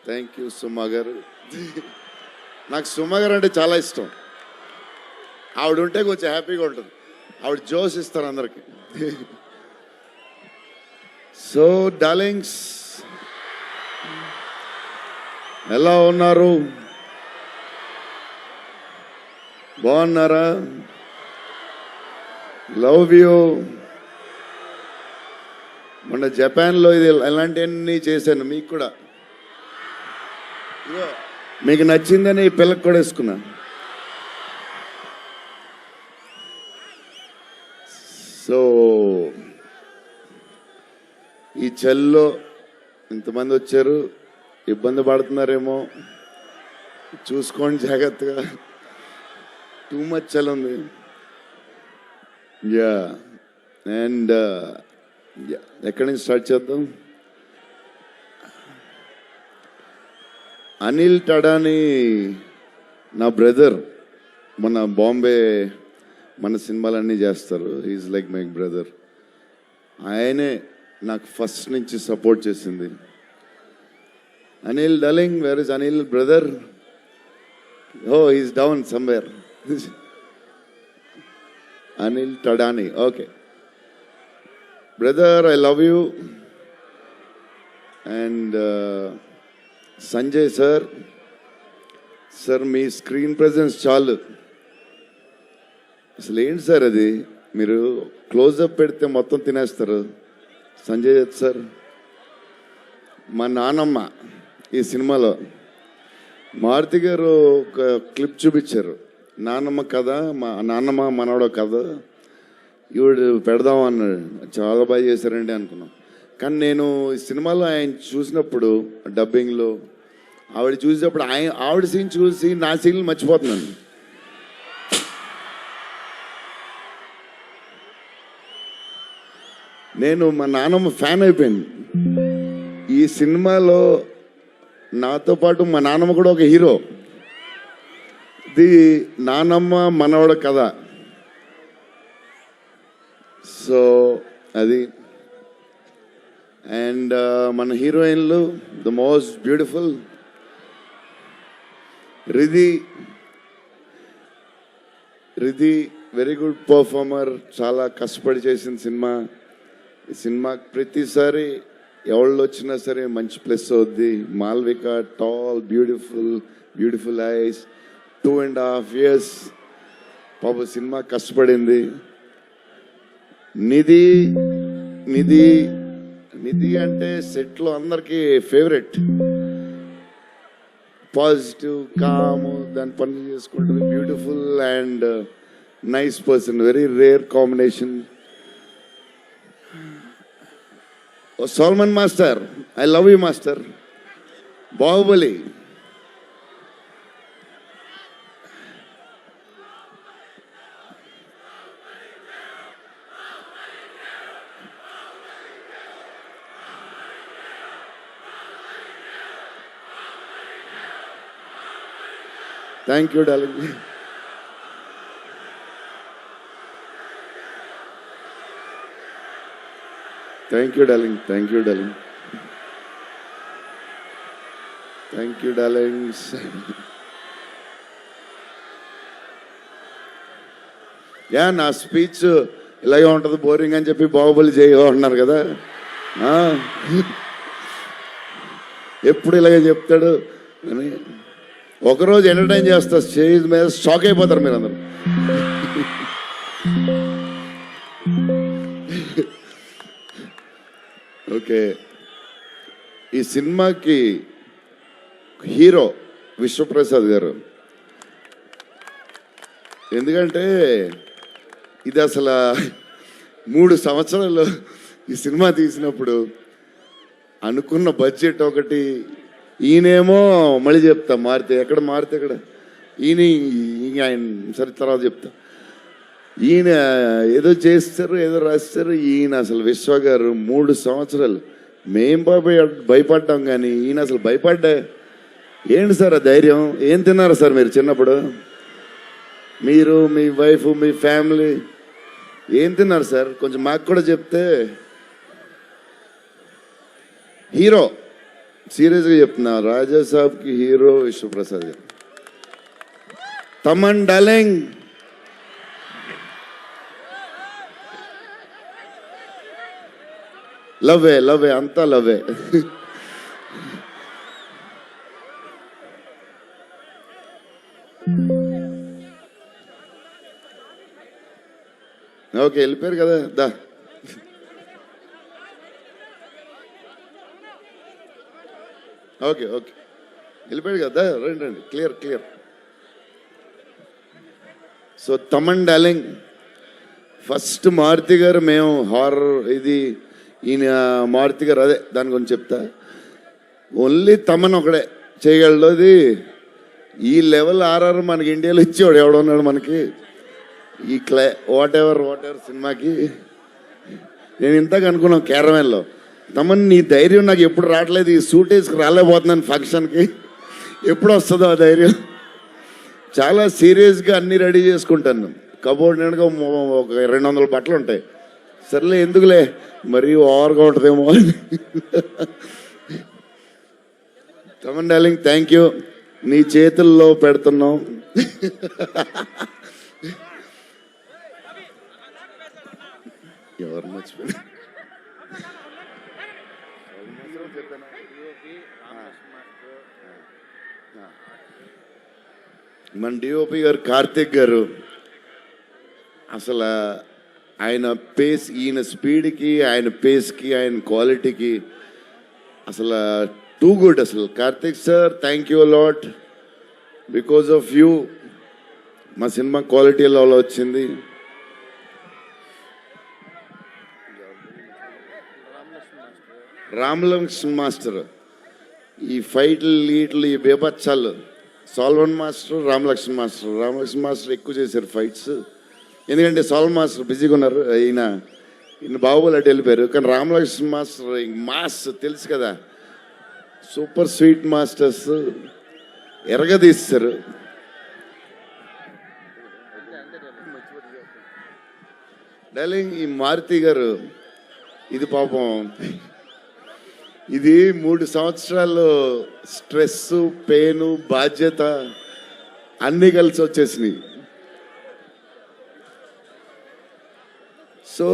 Thank you సుమా గారు. నాకు సుమా గారు అంటే చాలా ఇష్టం. ఆవిడ ఉంటే కొంచెం హ్యాపీగా ఉంటుంది. ఆవిడ జోస్ ఇస్తారు అందరికి. సో డార్లింగ్స్, ఎలా ఉన్నారు? బాగున్నారా? Love you. మొన్న జపాన్లో ఇది ఎలాంటివన్నీ చేశాను. మీకు కూడా మీకు నచ్చిందని ఈ పిల్లకి కూడా వేసుకున్నా. సో ఈ చలిలో ఇంతమంది వచ్చారు, ఇబ్బంది పడుతున్నారేమో, చూసుకోండి జాగ్రత్తగా. టూ మచ్ చలి ఉంది. యా అండ్ ఎక్కడి నుంచి స్టార్ట్ చేద్దాం? అనిల్ టడాని నా బ్రదర్. మన బాంబే మన సినిమాలన్నీ చేస్తారు. He's like my brother. ఆయనే నాకు ఫస్ట్ నుంచి సపోర్ట్ చేసింది. Anil darling, where is Anil brother? Oh he's down somewhere. Anil Thadani. Okay brother, I love you. And Sanjay sir, sir మీ స్క్రీన్ ప్రెజెన్స్ చాలు. అసలు ఏంటి సార్ అది? మీరు క్లోజప్ పెడితే మొత్తం తినేస్తారు. సంజయ్ దత్ సార్, మా నానమ్మ ఈ సినిమాలో మారుతి గారు ఒక క్లిప్ చూపించారు. నానమ్మ కథ, మా నాన్నమ్మ మనవడో కథ ఈవిడు పెడదాం అన్నాడు. చాలా బాగా చేశారండి అనుకున్నాం. కానీ నేను ఈ సినిమాలో ఆయన చూసినప్పుడు డబ్బింగ్లో ఆవిడ చూసినప్పుడు ఆవిడ సీన్ చూసి నా సీన్లు మర్చిపోతున్నాను. నేను మా నాన్నమ్మ ఫ్యాన్ అయిపోయింది. ఈ సినిమాలో నాతో పాటు మా నాన్నమ్మ కూడా ఒక హీరో. ఇది నానమ్మ మనవడ కథ. సో అది. అండ్ మన హీరోయిన్లు the most beautiful Riddhi. Very good performer. చాలా కష్టపడి చేసిన సినిమా. ఈ సినిమాకి ప్రతిసారి ఎవళ్ళు వచ్చినా సరే మంచి ప్లస్ అవుద్ది. Malvika, tall, beautiful eyes, 2.5 years పాప సినిమా కష్టపడింది. నిధి అంటే సెట్లో అందరికీ ఫేవరెట్. పాజిటివ్, కామ్, దాని పనులు చేసుకుంటుంది. Beautiful and nice person. Very rare combination. Salman master, I love you master. Baahubali, thank you darling. Thank you darling. Thank you darling. Thank you darlings. Yeah, నా speech ఇలాగే ఉంటుంది, బోరింగ్ అని చెప్పి బాహుబలి చేయగా ఉంటున్నారు కదా. ఎప్పుడు ఇలాగే చెప్తాడు అని ఒకరోజు ఎంటర్టైన్ చేస్తా. స్టేజ్ మీద షాక్ అయిపోతారు మీరు అందరూ. ఓకే, ఈ సినిమాకి హీరో విశ్వప్రసాద్ గారు. ఎందుకంటే ఇది అసలు 3 సంవత్సరాలు ఈ సినిమా తీసినప్పుడు అనుకున్న బడ్జెట్ ఒకటి. ఈయనేమో మళ్ళీ చెప్తా మారితే ఎక్కడ ఈయన సరే తర్వాత చెప్తా. ఈయన ఏదో చేస్తారు, ఏదో రాస్తారు. ఈయన అసలు విశ్వ గారు 3 సంవత్సరాలు మేం భయపడ్డాం, కానీ ఈయన అసలు భయపడ్డా. ఏంటి సార్ ఆ ధైర్యం? ఏం తిన్నారు సార్ మీరు చిన్నప్పుడు? మీరు, మీ వైఫ్, మీ ఫ్యామిలీ ఏం తిన్నారు సార్? కొంచెం మాకు కూడా చెప్తే. హీరో సీరియస్గా చెప్తున్నా, రాజా సాబ్కి హీరో విశ్వప్రసాద్ గారు. తమన్ డార్లింగ్, లవ్వే లవ్వే అంతా లవ్వే. ఓకే, వెళ్ళిపోయారు కదా, దా. ఓకే ఓకే, వెళ్ళిపోయాడు కదా, రండి రండి, clear clear. So Thaman darling, first Maruthi garu, మేము హారర్ ఇది ఈయన మారుతి గారు, అదే దాని గురించి చెప్తా. ఓన్లీ తమన్ ఒకడే చేయగలడు అది. ఈ లెవెల్ ఆర్ఆర్ మనకి ఇండియాలో ఇచ్చేవాడు ఎవడున్నాడు మనకి ఈ వాట్ ఎవర్ సినిమాకి. నేను ఇంతకు అనుకున్నాను క్యారవాన్లో, తమన్ నీ ధైర్యం నాకు ఎప్పుడు రావట్లేదు, ఈ సూట్ వేసుకు రాలేకపోతున్నాను ఫంక్షన్కి, ఎప్పుడు వస్తుందో ఆ ధైర్యం. చాలా సీరియస్గా అన్నీ రెడీ చేసుకుంటాను. కబోర్డ్ నిండుగా ఒక 200 బట్టలు ఉంటాయి. సర్లే ఎందుకులే మరీ ఓవర్గా ఉంటుందేమో అని. తమన్ డార్లింగ్, థ్యాంక్ యూ, నీ చేతుల్లో పెడుతున్నాం. ఎవరు మర్చిపోయి మన డిఓపి గారు కార్తిక్ గారు, అసలు ఆయన పేస్, ఈయన స్పీడ్కి, ఆయన పేస్కి, ఆయన క్వాలిటీకి అసలు టూ గుడ్. అసలు Karthik sir, thank you lot, because of you మా సినిమా క్వాలిటీ లెవెల్ వచ్చింది. రామలక్ష్మణ్ మాస్టర్, ఈ ఫైట్లు ఈట్లు ఈ బేబచ్చాలు, సాల్వన్ మాస్టర్, రామలక్ష్మణ్ మాస్టర్ ఎక్కువ చేశారు ఫైట్స్. ఎందుకంటే సాల్వన్ మాస్టర్ బిజీగా ఉన్నారు, ఈయన బాహుబలి అటు వెళ్ళిపోయారు. కానీ రామలక్ష్మణ్ మాస్టర్ మాస్ తెలుసు కదా, సూపర్ స్వీట్ మాస్టర్స్ ఎరగదీస్తారు. డార్లింగ్, ఈ మారుతి గారు ఇది పాపం, ఇది 3 సంవత్సరాలు స్ట్రెస్, పెయిన్, బాధ్యత అన్నీ కలిసి వచ్చేసినాయి. సో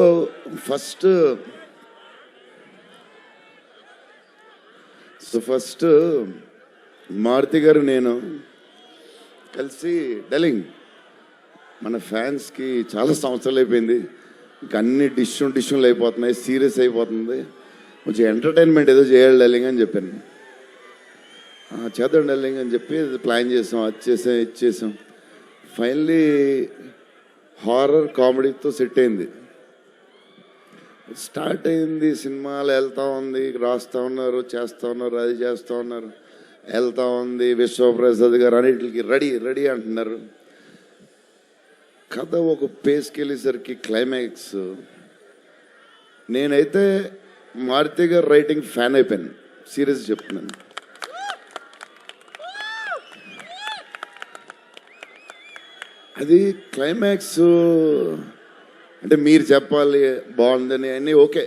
ఫస్ట్ మారుతి గారు నేను కలిసి, డార్లింగ్ మన ఫ్యాన్స్కి చాలా సంవత్సరాలు అయిపోయింది, ఇంకా అన్ని డిష్యూలు అయిపోతున్నాయి, సీరియస్ అయిపోతుంది, కొంచెం ఎంటర్టైన్మెంట్ ఏదో చేయాలి డార్లింగ్ అని చెప్పాను. చేద్దాం డార్లింగ్ అని చెప్పి ప్లాన్ చేసాం, అది చేసాం. ఫైనల్లీ హారర్ కామెడీతో సెట్ అయింది. స్టార్ట్ అయింది, సినిమాలు వెళ్తూ ఉంది, రాస్తూ ఉన్నారు, చేస్తూ ఉన్నారు, అది చేస్తూ ఉన్నారు, వెళ్తూ ఉంది. విశ్వప్రసాద్ గారు అన్నిటికి రెడీ అంటున్నారు. కథ ఒక పేస్కి వెళ్ళేసరికి క్లైమాక్స్, నేనైతే మారుతి గారు రైటింగ్ ఫ్యాన్ అయిపోయాను, సీరియస్ చెప్తున్నాను. అది క్లైమాక్స్ అంటే మీరు చెప్పాలి బాగుందని అన్నీ ఓకే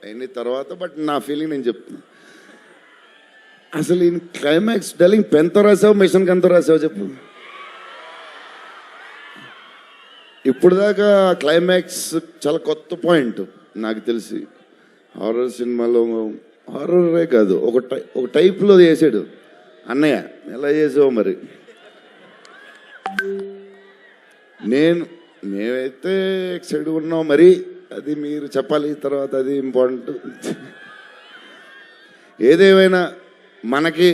అన్ని తర్వాత, బట్ నా ఫీలింగ్ నేను చెప్తున్నా. అసలు ఈ క్లైమాక్స్ డార్లింగ్ పెన్తో రాసావు, మిషన్కి ఎంతో రాసావు చెప్పు. ఇప్పుడు దాకా క్లైమాక్స్ చాలా కొత్త పాయింట్ నాకు తెలిసి. హారర్ సినిమాలో హారరే కాదు, ఒక టైప్లో చేసాడు అన్నయ్య. ఎలా చేసావు మరి? మేమైతే ఎక్సైడ్ ఉన్నాం, మరి అది మీరు చెప్పాలి తర్వాత, అది ఇంపార్టెంట్. ఏదేమైనా మనకి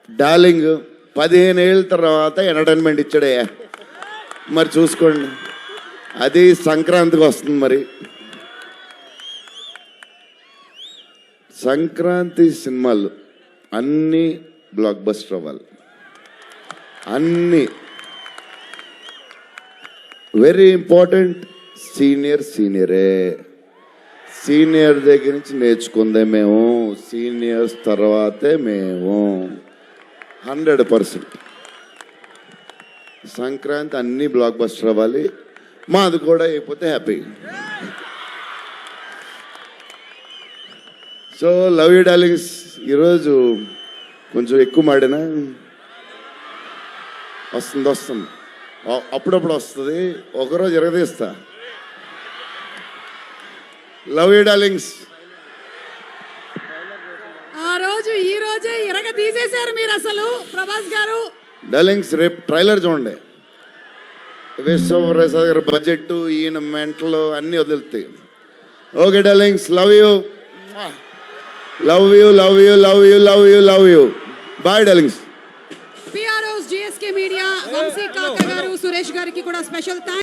డార్లింగ్ 15 ఏళ్ళ తర్వాత ఎంటర్టైన్మెంట్ ఇచ్చాడే, మరి చూసుకోండి. అది సంక్రాంతికి వస్తుంది. మరి సంక్రాంతి సినిమాలు అన్నీ బ్లాక్ బస్టర్ అవ్వాలి, అన్నీ. Very important, సీనియరే. సీనియర్ దగ్గర నుంచి నేర్చుకుందే మేము, సీనియర్స్ తర్వాతే మేము. 100% సంక్రాంతి అన్నీ బ్లాక్ బస్టర్ అవ్వాలి. మాది కూడా అయిపోతే happy. So love you darlings ఈరోజు కొంచెం ఎక్కువ మాడినా వస్తుంది అప్పుడప్పుడు వస్తుంది, ఒకరోజు ఎరగదీస్తా. Love you darlings. ఆ రోజు ఈ రోజే ఇరగ తీసేశారు మీరు అసలు ప్రభాస్ గారు. డార్లింగ్స్ రేపు ట్రైలర్ చూడండి. విశ్వప్రసాద్ గారి బడ్జెట్, ఈయన మెంటలు అన్నీ వదులుతాయి. Okay darlings, love you love you love you love you love you love you. Bye darlings. PROs, GSK media, Vamsi Kaka garu, Suresh గారికి కూడా స్పెషల్ థాంక్స్.